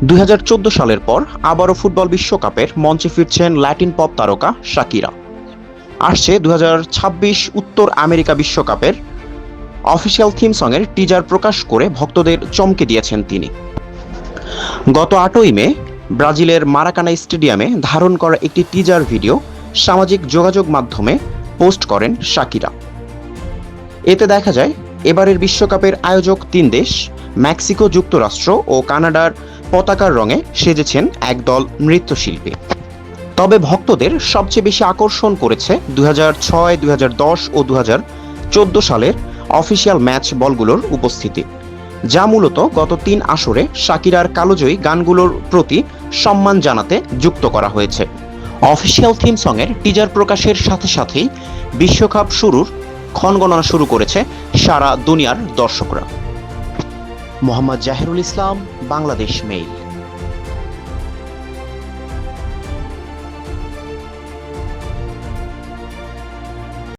2014 সালের পর আবারও ফুটবল বিশ্বকাপের মঞ্চে ফিরছেন ল্যাটিন পপ তারকা শাকিরা। আসছে 2026 উত্তর আমেরিকা বিশ্বকাপের অফিসিয়াল থিম সঙের টিজার প্রকাশ করে ভক্তদের চমকে দিয়েছেন তিনি। গত 8ই মে ব্রাজিলের মারাকানা স্টেডিয়ামে ধারণ করা একটি টিজার ভিডিও সামাজিক যোগাযোগ মাধ্যমে পোস্ট করেন শাকিরা। এতে দেখা যায় এবারের বিশ্বকাপের আয়োজক 3 দেশ মেক্সিকো, যুক্তরাষ্ট্র ও কানাডার পতাকার রঙে সেজেছেন একদল নৃত্যশিল্পী। তবে ভক্তদের সবচেয়ে বেশি আকর্ষণ করেছে 2006, 2010 ও 2014 সালের অফিসিয়াল ম্যাচ বলগুলোর উপস্থিতি, যা মূলত গত 3 আসরে শাকিরার কালোজয়ী গানগুলোর প্রতি সম্মান জানাতে যুক্ত করা হয়েছে। অফিসিয়াল থিম সঙের টিজার প্রকাশের সাথে সাথেই বিশ্বকাপ শুরুর ক্ষণগণনা শুরু করেছে সারা দুনিয়ার দর্শকরা। মোহাম্মদ জাহিরুল ইসলাম, বাংলাদেশ মেইল।